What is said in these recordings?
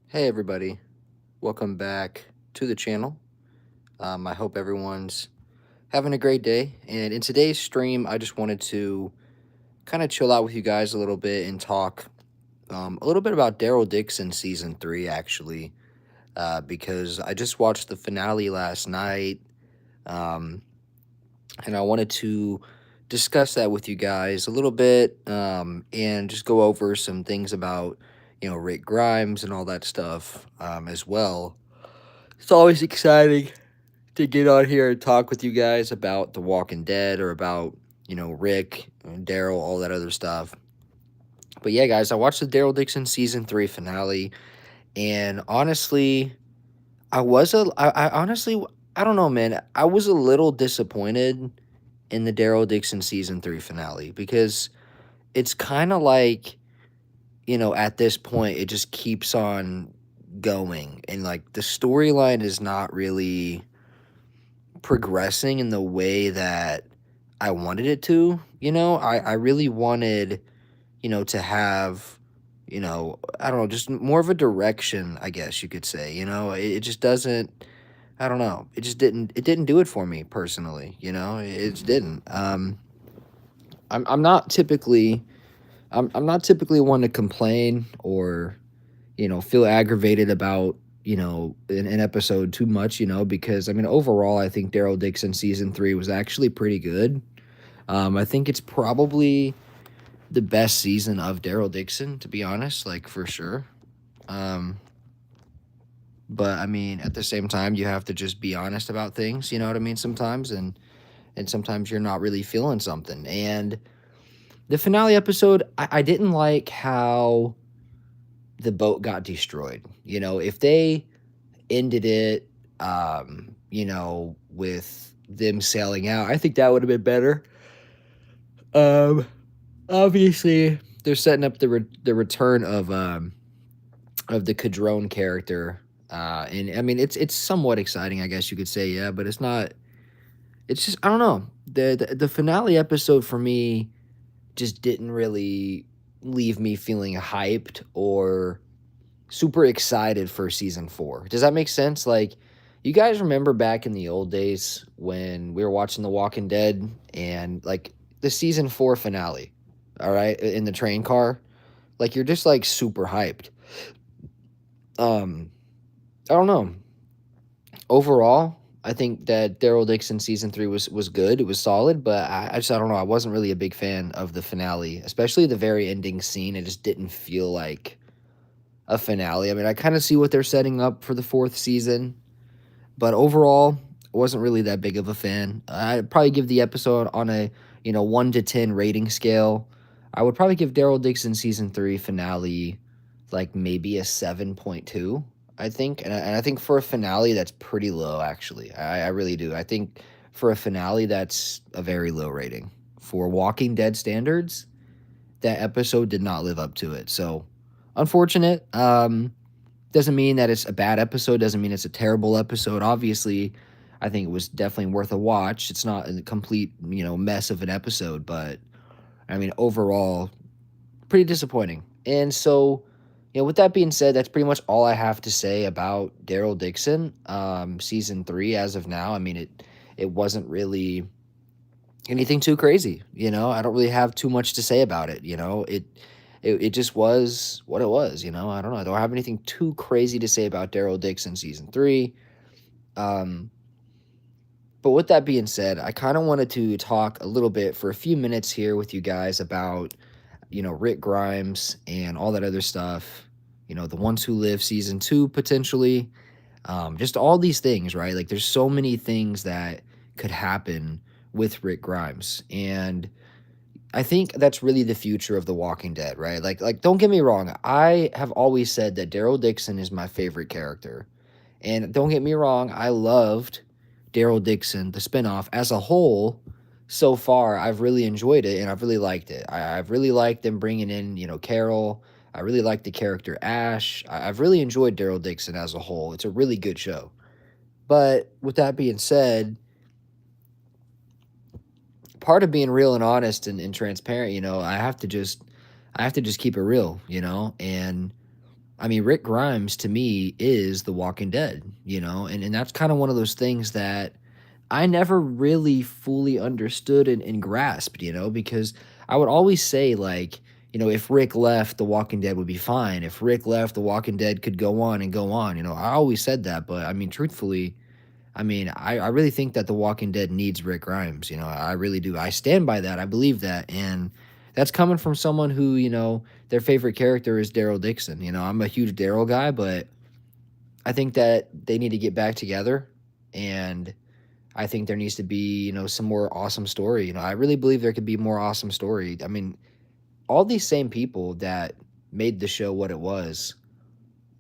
Hey everybody, welcome back to the channel. I hope everyone's having a great day. And in today's stream, I just wanted to kind of chill out with you guys a little bit and talk a little bit about Daryl Dixon season 3, actually, because I just watched the finale last night, um, and I wanted to discuss that with you guys a little bit, and just go over some things about, Rick Grimes and all that stuff, as well. It's always exciting to get on here and talk with you guys about The Walking Dead or about, Rick, and Daryl, all that other stuff. But yeah, guys, I watched the Daryl Dixon season 3 finale, and honestly, I honestly, I don't know, man. I was a little disappointed in the Daryl Dixon season 3 finale because it's kind of like, at this point, it just keeps on going, and like the storyline is not really progressing in the way that I wanted it to. I really wanted, to have, I don't know, just more of a direction, I guess you could say. It just doesn't, I don't know. It didn't do it for me personally, it just didn't. I'm not typically, I'm not typically one to complain or, feel aggravated about, an episode too much, because I mean, overall, I think Daryl Dixon season 3 was actually pretty good. I think it's probably the best season of Daryl Dixon, to be honest, like for sure. Um, but I mean, at the same time, you have to just be honest about things, you know what I mean, sometimes, and sometimes you're not really feeling something. And the finale episode, I didn't like how the boat got destroyed. If they ended it, with them sailing out, I think that would have been better. Um, Obviously, they're setting up the return of the Cadrone character, and I mean it's somewhat exciting, I guess you could say, yeah, but it's not. It's just I don't know the finale episode for me just didn't really leave me feeling hyped or super excited for season 4. Does that make sense? Like, you guys remember back in the old days when we were watching The Walking Dead and like the season 4 finale, all right, in the train car, like you're just like super hyped. Um, I don't know. Overall, I think that Daryl Dixon season 3 was good. It was solid, but I don't know. I wasn't really a big fan of the finale, especially the very ending scene. It just didn't feel like a finale. I mean, I kind of see what they're setting up for the fourth season, but overall, I wasn't really that big of a fan. I'd probably give the episode on a 1 to 10 rating scale. I would probably give Daryl Dixon season 3 finale like maybe a 7.2. I think, and I think for a finale that's pretty low. Actually, I really do. I think for a finale that's a very low rating for Walking Dead standards. That episode did not live up to it. So unfortunate. Doesn't mean that it's a bad episode. Doesn't mean it's a terrible episode. Obviously, I think it was definitely worth a watch. It's not a complete mess of an episode, but I mean overall, pretty disappointing. And so, with that being said, that's pretty much all I have to say about Daryl Dixon, season 3 as of now. I mean it wasn't really anything too crazy. I don't really have too much to say about it. It just was what it was. I don't know. I don't have anything too crazy to say about Daryl Dixon season 3. Um, but with that being said, I kind of wanted to talk a little bit for a few minutes here with you guys about Rick Grimes and all that other stuff. The Ones Who Live season 2 potentially. Just all these things, right? Like there's so many things that could happen with Rick Grimes, and I think that's really the future of The Walking Dead, right? Like don't get me wrong, I have always said that Daryl Dixon is my favorite character. And don't get me wrong, I loved Daryl Dixon, the spinoff as a whole. So far, I've really enjoyed it and I've really liked it. I've really liked them bringing in, Carol. I really like the character Ash. I've really enjoyed Daryl Dixon as a whole. It's a really good show. But with that being said, part of being real and honest and transparent, I have to just keep it real, and I mean, Rick Grimes to me is The Walking Dead, and that's kind of one of those things that I never really fully understood and grasped, because I would always say, like, if Rick left, The Walking Dead would be fine. If Rick left, The Walking Dead could go on and go on. I always said that, but I mean, truthfully, I mean, I really think that The Walking Dead needs Rick Grimes. I really do. I stand by that. I believe that. And that's coming from someone who, their favorite character is Daryl Dixon. I'm a huge Daryl guy, but I think that they need to get back together. And I think there needs to be, some more awesome story. I really believe there could be more awesome story. I mean, all these same people that made the show what it was,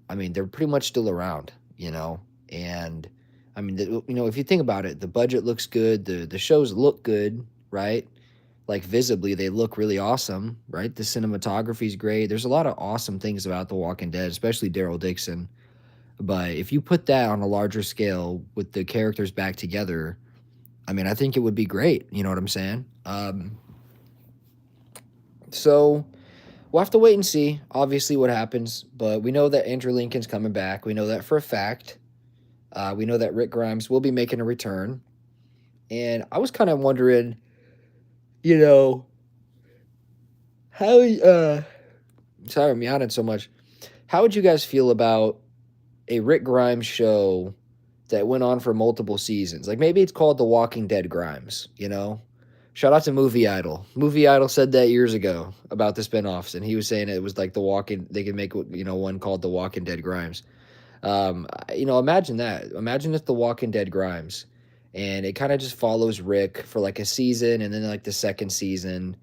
I mean, they're pretty much still around, and I mean, if you think about it, the budget looks good, the shows look good, right? Like visibly, they look really awesome, right? The cinematography is great. There's a lot of awesome things about The Walking Dead, especially Daryl Dixon. But if you put that on a larger scale with the characters back together, I mean, I think it would be great. You know what I'm saying? So we'll have to wait and see, obviously, what happens. But we know that Andrew Lincoln's coming back. We know that for a fact. We know that Rick Grimes will be making a return. And I was kind of wondering, you know, how, sorry, I'm yawning so much. How would you guys feel about a Rick Grimes show that went on for multiple seasons? Like maybe it's called The Walking Dead Grimes, Shout out to Movie Idol. Movie Idol said that years ago about the spinoffs, and he was saying it was like they could make, one called The Walking Dead Grimes. Imagine that. Imagine if The Walking Dead Grimes, and it kind of just follows Rick for like a season, and then like the second season,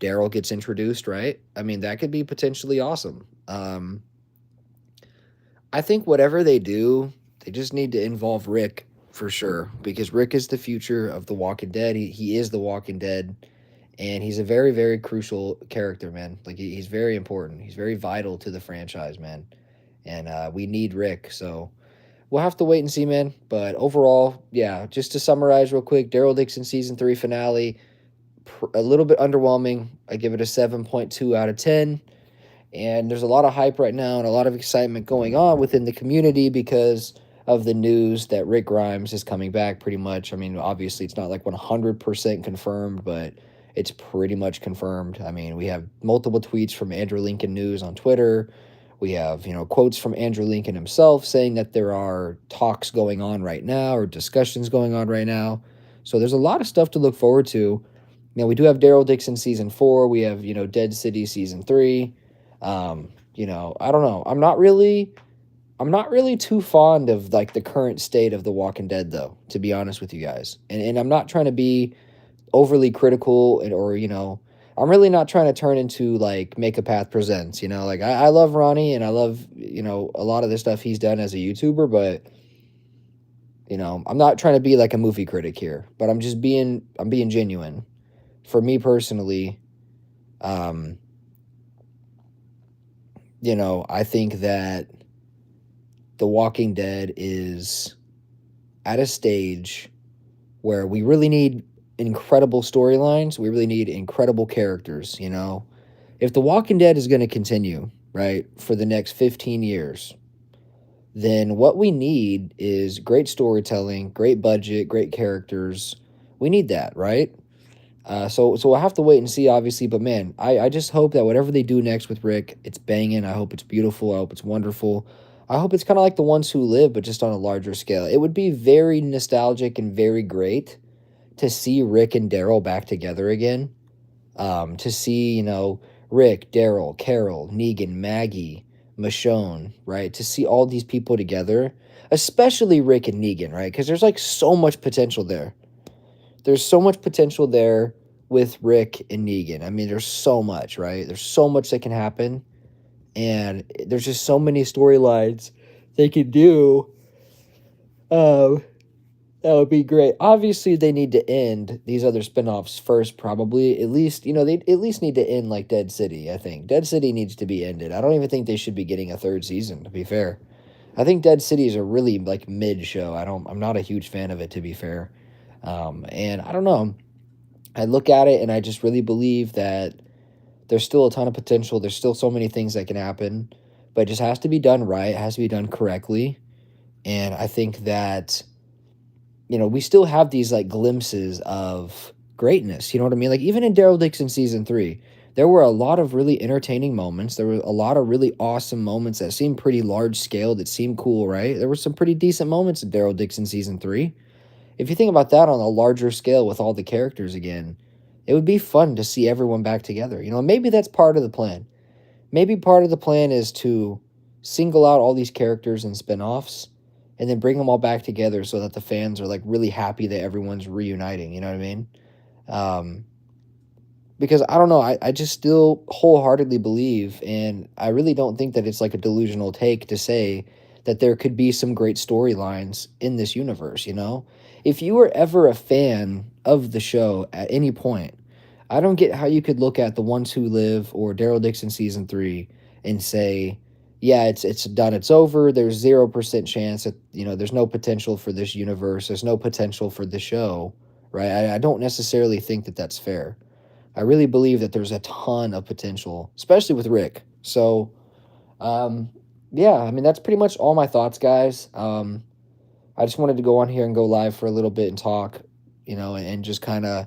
Daryl gets introduced, right? I mean, that could be potentially awesome. I think whatever they do, they just need to involve Rick for sure, because Rick is the future of The Walking Dead. He is The Walking Dead, and he's a very, very crucial character, man. Like he's very important. He's very vital to the franchise, man. And we need Rick, so we'll have to wait and see, man. But overall, yeah, just to summarize real quick, Daryl Dixon season 3 finale, a little bit underwhelming. I give it a 7.2 out of 10. And there's a lot of hype right now and a lot of excitement going on within the community because of the news that Rick Grimes is coming back pretty much. I mean, obviously it's not like 100% confirmed, but it's pretty much confirmed. I mean, we have multiple tweets from Andrew Lincoln News on Twitter. We have, quotes from Andrew Lincoln himself saying that there are talks going on right now or discussions going on right now. So there's a lot of stuff to look forward to. We do have Daryl Dixon season 4. We have, Dead City season 3. I don't know. I'm not really too fond of like the current state of The Walking Dead though, to be honest with you guys. And I'm not trying to be overly critical or I'm really not trying to turn into like Make a Path Presents, like I love Ronnie and I love, a lot of the stuff he's done as a YouTuber, but I'm not trying to be like a movie critic here, but I'm being genuine. For me personally, I think that The Walking Dead is at a stage where we really need incredible storylines. We really need incredible characters, If The Walking Dead is going to continue, right, for the next 15 years, then what we need is great storytelling, great budget, great characters. We need that, right? So we'll have to wait and see, obviously. But man, I just hope that whatever they do next with Rick, it's banging. I hope it's beautiful. I hope it's wonderful. I hope it's kind of like The Ones Who Live, but just on a larger scale. It would be very nostalgic and very great to see Rick and Daryl back together again. To see, Rick, Daryl, Carol, Negan, Maggie, Michonne, right? To see all these people together, especially Rick and Negan, right? Because there's like so much potential there. There's so much potential there with Rick and Negan. I mean, there's so much, right? There's so much that can happen. And there's just so many storylines they could do. That would be great. Obviously, they need to end these other spinoffs first, probably. At least, they at least need to end like Dead City, I think. Dead City needs to be ended. I don't even think they should be getting a third season, to be fair. I think Dead City is a really like mid show. I'm not a huge fan of it, to be fair. And I don't know. I look at it and I just really believe that there's still a ton of potential. There's still so many things that can happen. but it just has to be done right. It has to be done correctly. And I think that, we still have these like glimpses of greatness. You know what I mean? Like even in Daryl Dixon season 3, there were a lot of really entertaining moments. There were a lot of really awesome moments that seemed pretty large scale, that seemed cool, right? There were some pretty decent moments in Daryl Dixon season 3. If you think about that on a larger scale with all the characters again, it would be fun to see everyone back together. Maybe that's part of the plan. Maybe part of the plan is to single out all these characters and spin-offs and then bring them all back together so that the fans are like really happy that everyone's reuniting, you know what I mean? Um, because I don't know, I just still wholeheartedly believe, and I really don't think that it's like a delusional take to say that there could be some great storylines in this universe. If you were ever a fan of the show at any point, I don't get how you could look at The Ones Who Live or Daryl Dixon season 3 and say, yeah, it's done, it's over. There's 0% chance that, there's no potential for this universe. There's no potential for the show, right? I don't necessarily think that that's fair. I really believe that there's a ton of potential, especially with Rick. So, um, yeah, I mean, that's pretty much all my thoughts, guys. I just wanted to go on here and go live for a little bit and talk, and just kind of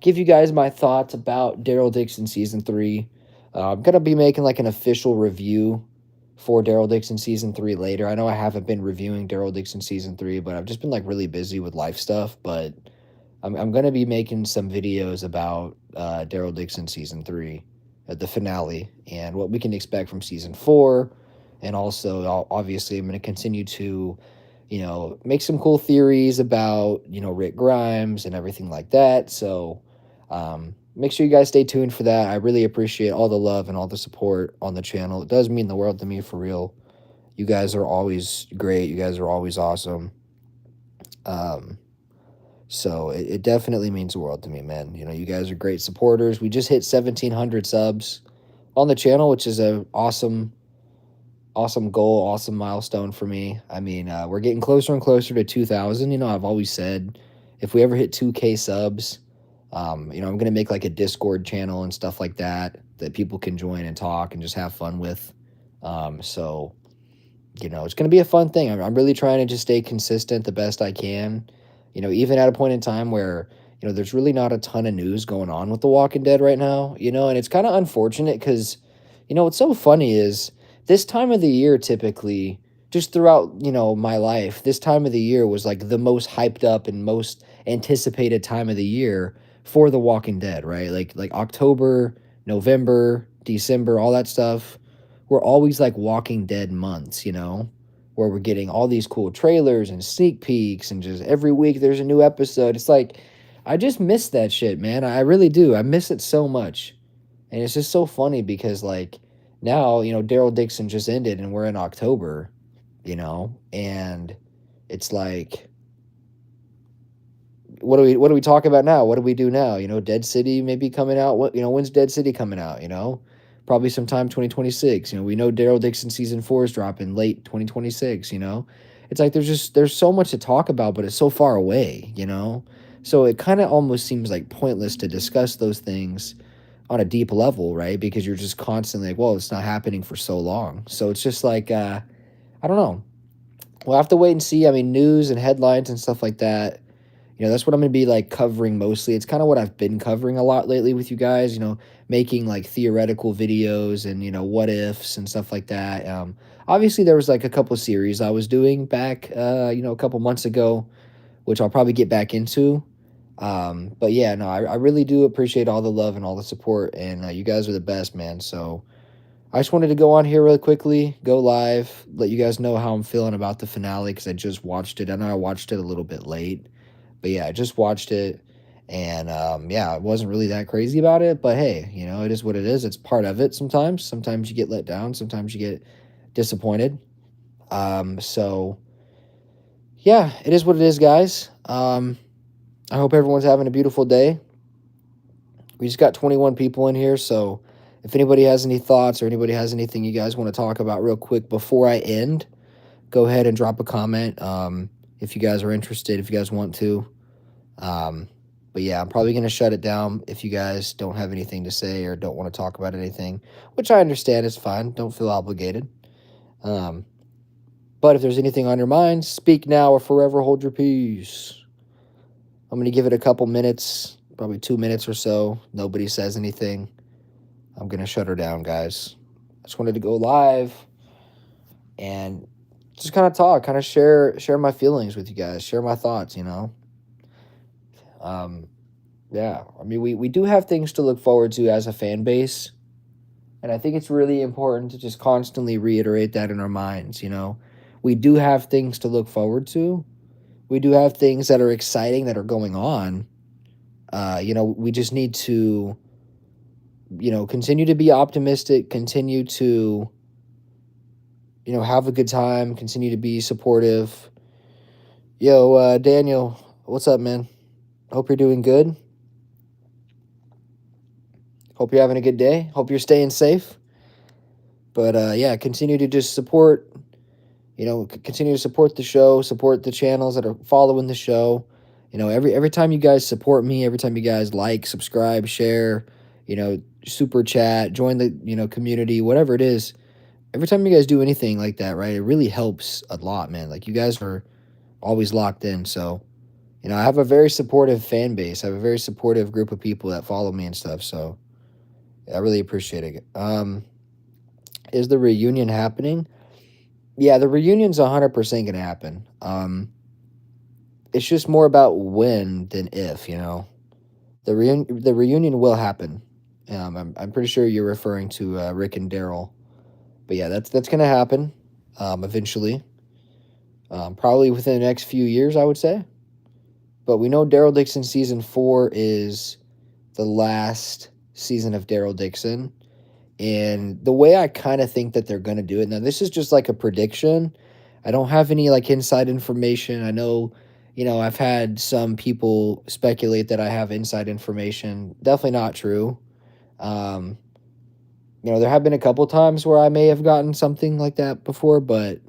give you guys my thoughts about Daryl Dixon season 3. I'm going to be making like an official review for Daryl Dixon season 3 later. I know I haven't been reviewing Daryl Dixon season 3, but I've just been like really busy with life stuff. But I'm going to be making some videos about Daryl Dixon season 3, the finale, and what we can expect from season 4. And also, obviously, I'm going to continue to, make some cool theories about, Rick Grimes and everything like that. So make sure you guys stay tuned for that. I really appreciate all the love and all the support on the channel. It does mean the world to me, for real. You guys are always great. You guys are always awesome. So it definitely means the world to me, man. You guys are great supporters. We just hit 1,700 subs on the channel, which is a awesome goal, awesome milestone for me. I mean, we're getting closer and closer to 2,000. I've always said if we ever hit 2K subs, I'm going to make like a Discord channel and stuff like that people can join and talk and just have fun with. So, it's going to be a fun thing. I'm really trying to just stay consistent the best I can. Even at a point in time where, there's really not a ton of news going on with The Walking Dead right now, and it's kind of unfortunate because, what's so funny is this time of the year, typically, just throughout, my life, this time of the year was like the most hyped up and most anticipated time of the year for The Walking Dead, right? Like October, November, December, all that stuff were always like Walking Dead months, where we're getting all these cool trailers and sneak peeks and just every week there's a new episode. It's like I just miss that shit, man. I really do. I miss it so much. And it's just so funny because like now, Daryl Dixon just ended and we're in October, and it's like what do we talk about now? What do we do now? Dead City maybe coming out. When's Dead City coming out? Probably sometime 2026. We know Daryl Dixon season 4 is dropping late 2026. It's like there's so much to talk about, but it's so far away. So it kind of almost seems like pointless to discuss those things on a deep level, right? Because you're just constantly like, well, it's not happening for so long. So it's just like I don't know. We'll have to wait and see. I mean, news and headlines and stuff like that, that's what I'm going to be like covering mostly. It's kind of what I've been covering a lot lately with you guys, making like theoretical videos and, what ifs and stuff like that. Obviously there was like a couple series I was doing back, a couple months ago, which I'll probably get back into. But yeah, no, I really do appreciate all the love and all the support, and you guys are the best, man. So I just wanted to go on here really quickly, go live, let you guys know how I'm feeling about the finale because I just watched it. I know I watched it a little bit late. But yeah, I just watched it, and yeah, I wasn't really that crazy about it. But hey, it is what it is. It's part of it sometimes. Sometimes you get let down. Sometimes you get disappointed. So yeah, it is what it is, guys. I hope everyone's having a beautiful day. We just got 21 people in here, so if anybody has any thoughts or anybody has anything you guys want to talk about real quick before I end, go ahead and drop a comment. If you guys are interested, if you guys want to. But yeah, I'm probably going to shut it down if you guys don't have anything to say or don't want to talk about anything, which I understand is fine. Don't feel obligated. Um, but if there's anything on your mind, speak now or forever hold your peace. I'm going to give it a couple minutes, probably 2 minutes or so. Nobody says anything. I'm going to shut her down, guys. I just wanted to go live and just kind of talk, kind of share my feelings with you guys, share my thoughts, you know. Um, yeah, I mean, we do have things to look forward to as a fan base, and I think it's really important to just constantly reiterate that in our minds, you know. We do have things to look forward to. We do have things that are exciting that are going on. You know, we just need to, you know, continue to be optimistic, continue to, you know, have a good time, continue to be supportive. Yo, Daniel, what's up, man? Hope you're doing good. Hope you're having a good day. Hope you're staying safe. But yeah, continue to just support, you know, continue to support the show, support the channels that are following the show. You know, every time you guys support me, every time you guys like, subscribe, share, you know, super chat, join the, you know, community, whatever it is. Every time you guys do anything like that, right? It really helps a lot, man. Like you guys are always locked in. So, you know, I have a very supportive fan base. I have a very supportive group of people that follow me and stuff. So, I really appreciate it. Is the reunion happening? Yeah, the reunion's 100% gonna happen. It's just more about when than if, you know. The reunion will happen. I'm pretty sure you're referring to Rick and Daryl, but yeah, that's gonna happen eventually. Probably within the next few years, I would say. But we know Daryl Dixon season 4 is the last season of Daryl Dixon. And the way I kind of think that they're going to do it, now this is just like a prediction. I don't have any like inside information. I know, you know, I've had some people speculate that I have inside information. Definitely not true. Um, you know, there have been a couple times where I may have gotten something like that before, but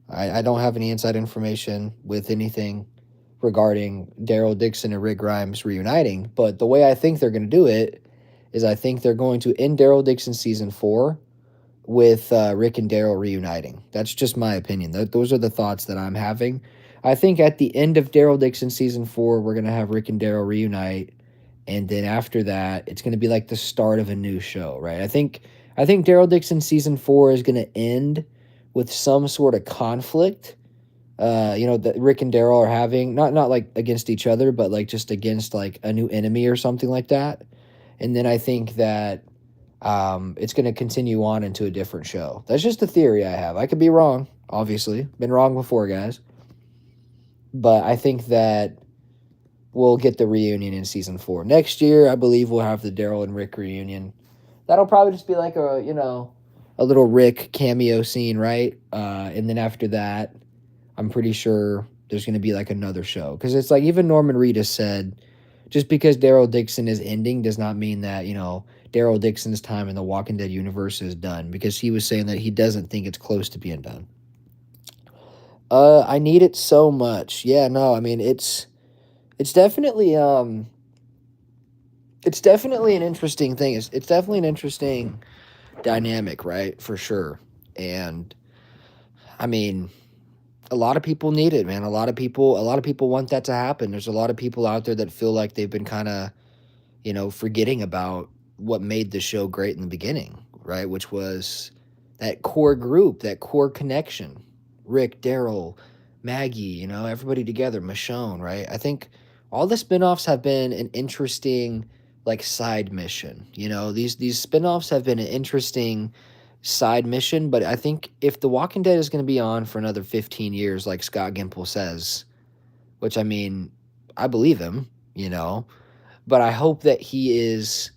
I don't have any inside information with anything regarding Daryl Dixon and Rick Grimes reuniting. But the way I think they're going to do it is I think they're going to end Daryl Dixon season 4 with Rick and Daryl reuniting. That's just my opinion. Those are the thoughts that I'm having. I think at the end of Daryl Dixon season 4, we're going to have Rick and Daryl reunite. And then after that, it's going to be like the start of a new show, right? I think Daryl Dixon season 4 is going to end with some sort of conflict, you know, that Rick and Daryl are having, not like against each other, but like just against like a new enemy or something like that. And then I think that it's going to continue on into a different show. That's just a theory I have. I could be wrong, obviously. Been wrong before, guys. But I think that we'll get the reunion in season 4. Next year, I believe we'll have the Daryl and Rick reunion. That'll probably just be like a, you know, a little Rick cameo scene, right? And then after that, I'm pretty sure there's going to be like another show. Because it's like even Norman Reedus said, just because Daryl Dixon is ending does not mean that, you know, Daryl Dixon's time in the Walking Dead universe is done. Because he was saying that he doesn't think it's close to being done. I need it so much. Yeah, no, I mean it's definitely it's definitely an interesting thing. It's definitely an interesting dynamic, right? For sure. And I mean, a lot of people need it, man. A lot of people want that to happen. There's a lot of people out there that feel like they've been kind of, you know, forgetting about what made the show great in the beginning, right? Which was that core group, that core connection. Rick, Daryl, Maggie, you know, everybody together, Michonne, right? I think all the spin-offs have been an interesting like side mission. You know, these spin-offs have been an interesting side mission, but I think if The Walking Dead is going to be on for another 15 years like Scott Gimple says, which I mean, I believe him, you know, but I hope that he is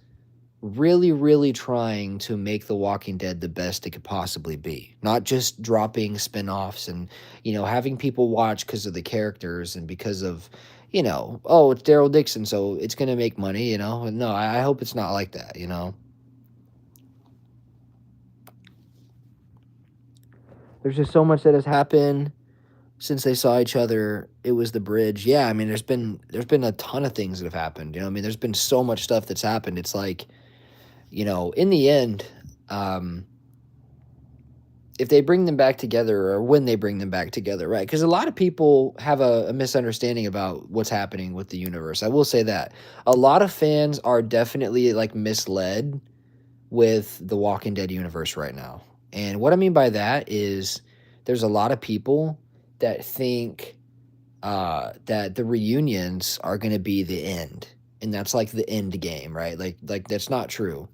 really, really trying to make The Walking Dead the best it could possibly be. Not just dropping spin-offs and, you know, having people watch because of the characters and because of, you know, oh, it's Daryl Dixon, so it's going to make money, you know? No, I hope it's not like that, you know? There's just so much that has happened since they saw each other. It was the bridge. Yeah, I mean, there's been a ton of things that have happened, you know? I mean, there's been so much stuff that's happened. It's like, you know, in the end, um, if they bring them back together or when they bring them back together, right? Because a lot of people have a misunderstanding about what's happening with the universe. I will say that a lot of fans are definitely like misled with the Walking Dead universe right now. And what I mean by that is there's a lot of people that think that the reunions are going to be the end, and that's like the end game, right? Like that's not true.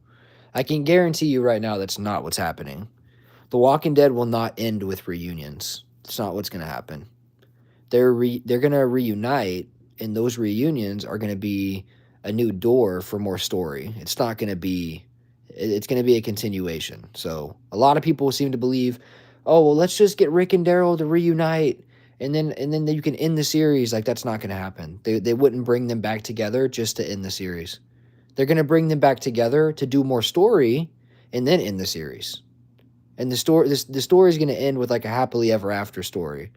I can guarantee you right now that's not what's happening. The Walking Dead will not end with reunions. It's not what's going to happen. They're going to reunite, and those reunions are going to be a new door for more story. It's not going to be. It's going to be a continuation. So a lot of people seem to believe, oh well, let's just get Rick and Daryl to reunite, and then you can end the series. Like that's not going to happen. They wouldn't bring them back together just to end the series. They're going to bring them back together to do more story, and then end the series. And the story is going to end with like a happily ever after story.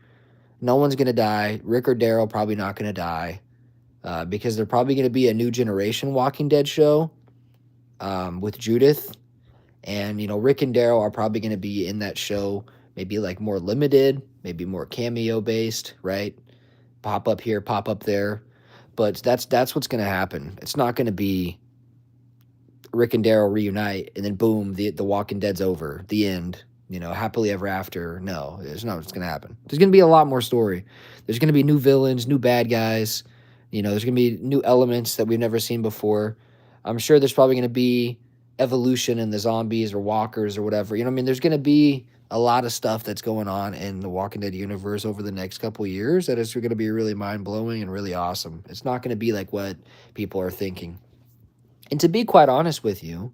No one's going to die. Rick or Daryl probably not going to die, because they're probably going to be a new generation Walking Dead show, with Judith. And, Rick and Daryl are probably going to be in that show, maybe like more limited, maybe more cameo based, right? Pop up here, pop up there. But that's what's going to happen. It's not going to be Rick and Daryl reunite and then boom, the Walking Dead's over, the end. Happily ever after. No, it's not what's going to happen. There's going to be a lot more story. There's going to be new villains, new bad guys. There's going to be new elements that we've never seen before. I'm sure there's probably going to be evolution in the zombies or walkers or whatever. I mean, there's going to be a lot of stuff that's going on in the Walking Dead universe over the next couple of years that is going to be really mind blowing and really awesome. It's not going to be like what people are thinking. And to be quite honest with you,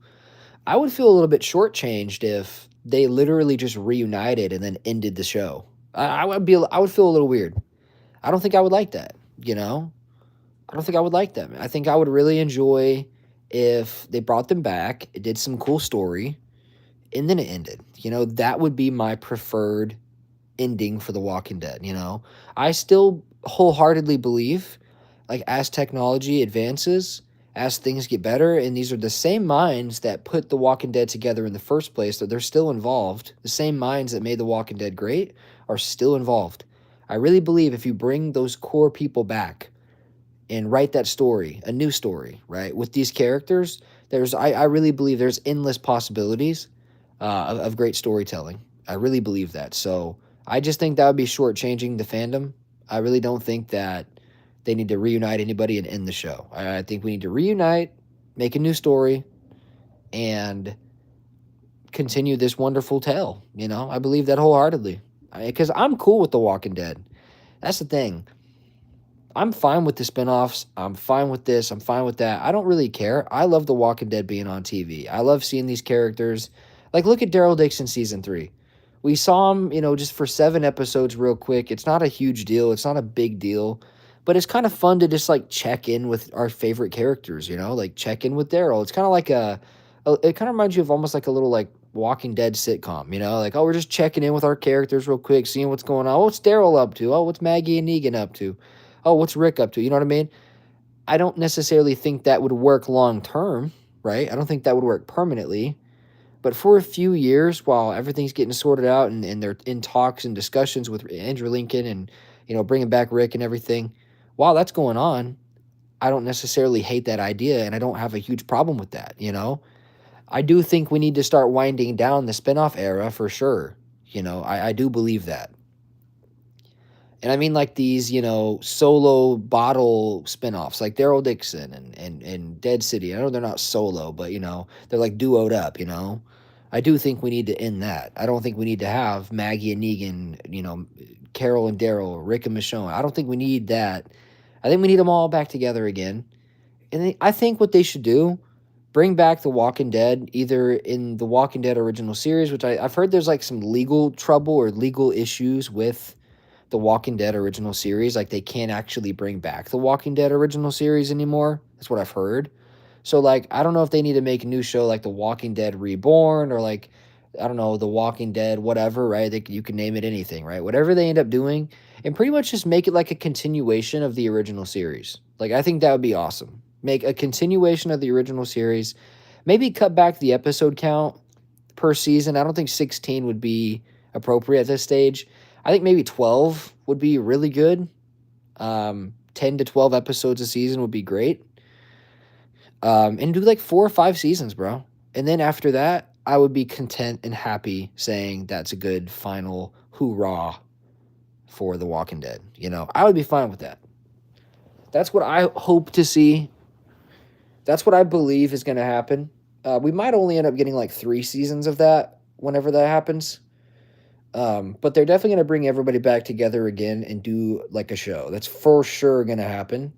I would feel a little bit shortchanged if they literally just reunited and then ended the show. I would feel a little weird. I don't think I would like that, I don't think I would like that. I think I would really enjoy if they brought them back, it did some cool story, and then it ended. That would be my preferred ending for The Walking Dead, I still wholeheartedly believe, like, as technology advances, as things get better, and these are the same minds that put The Walking Dead together in the first place, that they're still involved. The same minds that made The Walking Dead great are still involved. I really believe if you bring those core people back and write that story, a new story, right, with these characters, I really believe there's endless possibilities of great storytelling. I really believe that. So I just think that would be shortchanging the fandom. I really don't think that they need to reunite anybody and end the show. I think we need to reunite, make a new story, and continue this wonderful tale. I believe that wholeheartedly. Because I'm cool with The Walking Dead. That's the thing. I'm fine with the spinoffs. I'm fine with this. I'm fine with that. I don't really care. I love The Walking Dead being on TV. I love seeing these characters. Like, look at Daryl Dixon season 3. We saw him, just for 7 episodes real quick. It's not a huge deal. It's not a big deal. But it's kind of fun to just, like, check in with our favorite characters, like, check in with Daryl. It's kind of like it kind of reminds you of almost like a little, like, Walking Dead sitcom, like, oh, we're just checking in with our characters real quick, seeing what's going on. Oh, what's Daryl up to? Oh, what's Maggie and Negan up to? Oh, what's Rick up to? You know what I mean? I don't necessarily think that would work long term, right? I don't think that would work permanently. But for a few years, while everything's getting sorted out and they're in talks and discussions with Andrew Lincoln and, bringing back Rick and everything, while that's going on, I don't necessarily hate that idea, and I don't have a huge problem with that, I do think we need to start winding down the spinoff era for sure. I do believe that. And I mean, like, these, solo bottle spinoffs, like Daryl Dixon and Dead City. I know they're not solo, but, they're like duoed up, I do think we need to end that. I don't think we need to have Maggie and Negan, Carol and Daryl, Rick and Michonne. I don't think we need that. I think we need them all back together again. And I think what they should do, bring back The Walking Dead, either in The Walking Dead original series, which I've heard there's like some legal trouble or legal issues with The Walking Dead original series. Like, they can't actually bring back The Walking Dead original series anymore. That's what I've heard. So, like, I don't know if they need to make a new show like The Walking Dead Reborn, or like, I don't know, The Walking Dead whatever, right? You can name it anything, right? Whatever they end up doing, and pretty much just make it like a continuation of the original series. Like, I think that would be awesome. Make a continuation of the original series. Maybe cut back the episode count per season. I don't think 16 would be appropriate at this stage. I think maybe 12 would be really good. 10 to 12 episodes a season would be great. And do like 4 or 5 seasons, bro. And then after that, I would be content and happy saying that's a good final hoorah for The Walking Dead. I would be fine with that. That's what I hope to see. That's what I believe is going to happen. We might only end up getting like 3 seasons of that whenever that happens. But they're definitely going to bring everybody back together again and do like a show. That's for sure going to happen.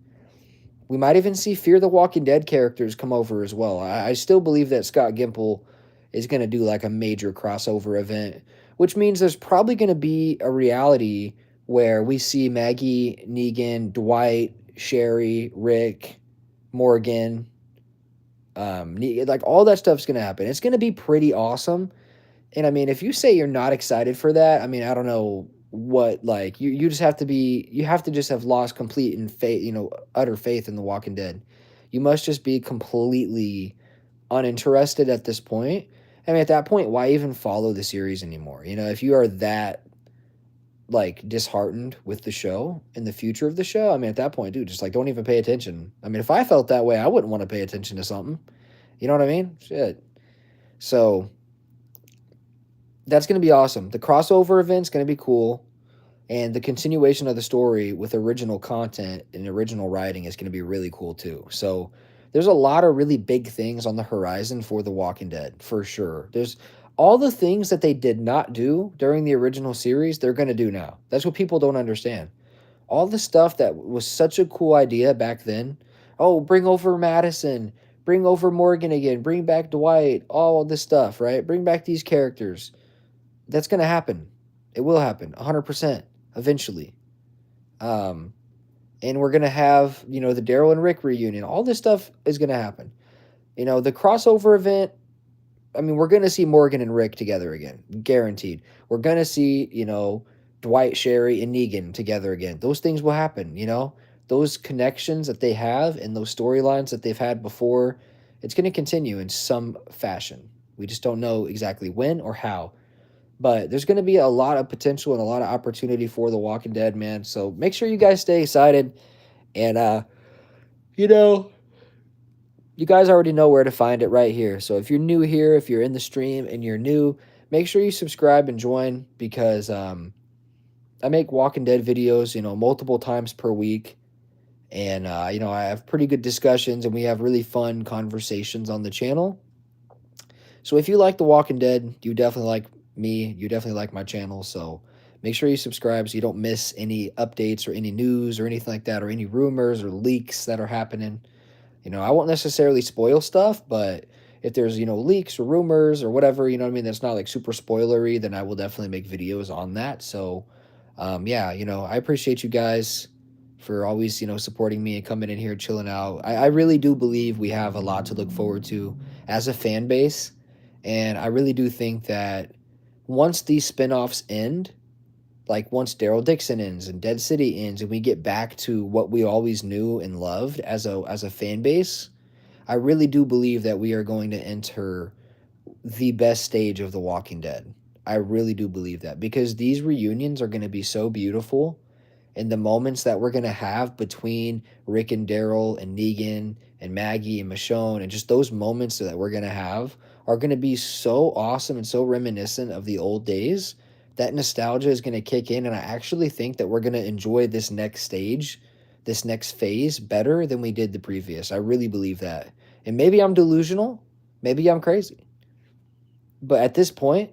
We might even see Fear the Walking Dead characters come over as well. I still believe that Scott Gimple is going to do like a major crossover event, which means there's probably going to be a reality where we see Maggie, Negan, Dwight, Sherry, Rick, Morgan, like all that stuff's going to happen. It's going to be pretty awesome. And I mean, if you say you're not excited for that, I mean, I don't know what, like, you just have to be, you have to just have lost complete and faith, utter faith in The Walking Dead. You must just be completely uninterested at this point. I mean, at that point, why even follow the series anymore? If you are that, like, disheartened with the show and the future of the show, I mean, at that point, dude, just like, don't even pay attention. I mean, if I felt that way, I wouldn't want to pay attention to something. You know what I mean? Shit. So that's going to be awesome. The crossover event's going to be cool. And the continuation of the story with original content and original writing is going to be really cool too. So there's a lot of really big things on the horizon for The Walking Dead, for sure. There's all the things that they did not do during the original series, they're going to do now. That's what people don't understand. All the stuff that was such a cool idea back then. Oh, bring over Madison, bring over Morgan again, bring back Dwight, all this stuff, right? Bring back these characters. That's going to happen. It will happen 100% eventually. And we're going to have, the Daryl and Rick reunion. All this stuff is going to happen. The crossover event, I mean, we're going to see Morgan and Rick together again, guaranteed. We're going to see, Dwight, Sherry, and Negan together again. Those things will happen, Those connections that they have and those storylines that they've had before, it's going to continue in some fashion. We just don't know exactly when or how. But there's going to be a lot of potential and a lot of opportunity for The Walking Dead, man. So make sure you guys stay excited. And, you know, you guys already know where to find it right here. So if you're new here, if you're in the stream and you're new, make sure you subscribe and join because I make Walking Dead videos, multiple times per week. And, I have pretty good discussions and we have really fun conversations on the channel. So if you like The Walking Dead, you definitely like me. You definitely like my channel. So make sure you subscribe so you don't miss any updates or any news or anything like that or any rumors or leaks that are happening. I won't necessarily spoil stuff, but if there's, leaks or rumors or whatever, you know what I mean, that's not like super spoilery, then I will definitely make videos on that. So, yeah, I appreciate you guys for always, supporting me and coming in here, chilling out. I really do believe we have a lot to look forward to as a fan base. And I really do think that once these spinoffs end, like once Daryl Dixon ends and Dead City ends and we get back to what we always knew and loved as a fan base, I really do believe that we are going to enter the best stage of The Walking Dead. I really do believe that because these reunions are going to be so beautiful and the moments that we're going to have between Rick and Daryl and Negan and Maggie and Michonne and just those moments that we're going to have are going to be so awesome and so reminiscent of the old days that nostalgia is going to kick in. And I actually think that we're going to enjoy this next stage, this next phase better than we did the previous. I really believe that. And maybe I'm delusional. Maybe I'm crazy. But at this point,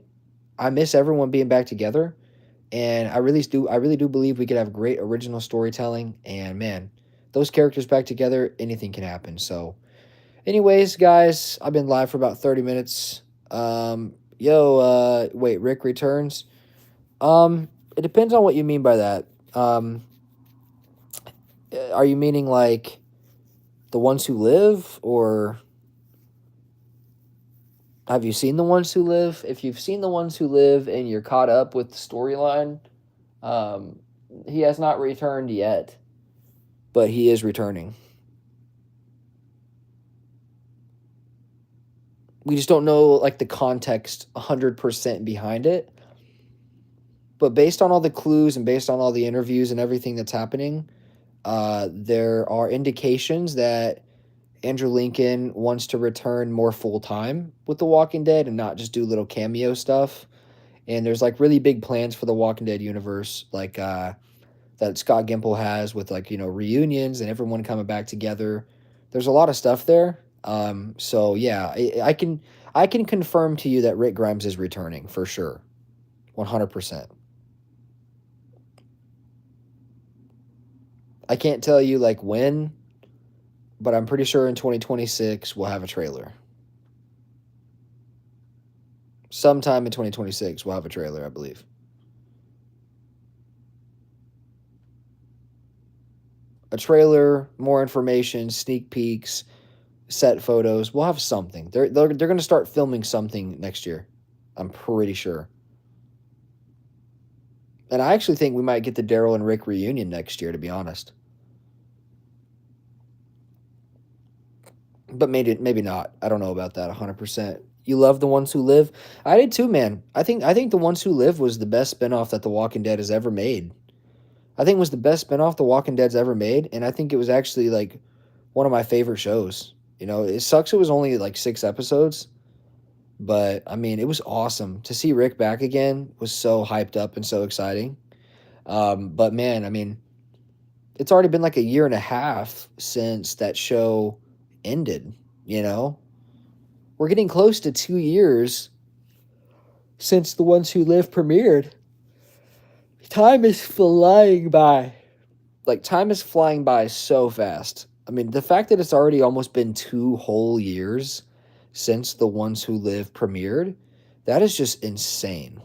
I miss everyone being back together. And I really do believe we could have great original storytelling. And man, those characters back together, anything can happen. So anyways, guys, I've been live for about 30 minutes. Wait, Rick returns. It depends on what you mean by that. Are you meaning like the ones who live, or have you seen the ones who live? If you've seen the ones who live and you're caught up with the storyline, he has not returned yet, but he is returning. We just don't know like the context 100% behind it. But based on all the clues and based on all the interviews and everything that's happening, there are indications that Andrew Lincoln wants to return more full time with The Walking Dead and not just do little cameo stuff. And there's like really big plans for the Walking Dead universe, like that Scott Gimple has with like reunions and everyone coming back together. There's a lot of stuff there. So yeah, I can confirm to you that Rick Grimes is returning for sure, 100%. I can't tell you like when, but I'm pretty sure in 2026 we'll have a trailer. Sometime in 2026 we'll have a trailer, I believe. A trailer, more information, sneak peeks, set photos. We'll have something. They're going to start filming something next year. I'm pretty sure. And I actually think we might get the Daryl and Rick reunion next year, to be honest. But maybe not. I don't know about that 100%. You love The Ones Who Live? I did too, man. I think The Ones Who Live was the best spinoff that The Walking Dead has ever made. I think it was the best spinoff The Walking Dead's ever made, and I think it was actually like one of my favorite shows. It sucks it was only like 6 episodes, but I mean, it was awesome to see Rick back again. Was so hyped up and so exciting. But man, I mean, it's already been like a year and a half since that show ended. You know, we're getting close to 2 years since The Ones Who Live premiered. Time is flying by. Like, time is flying by so fast. I mean, the fact that it's already almost been 2 whole years since The Ones Who Live premiered, that is just insane.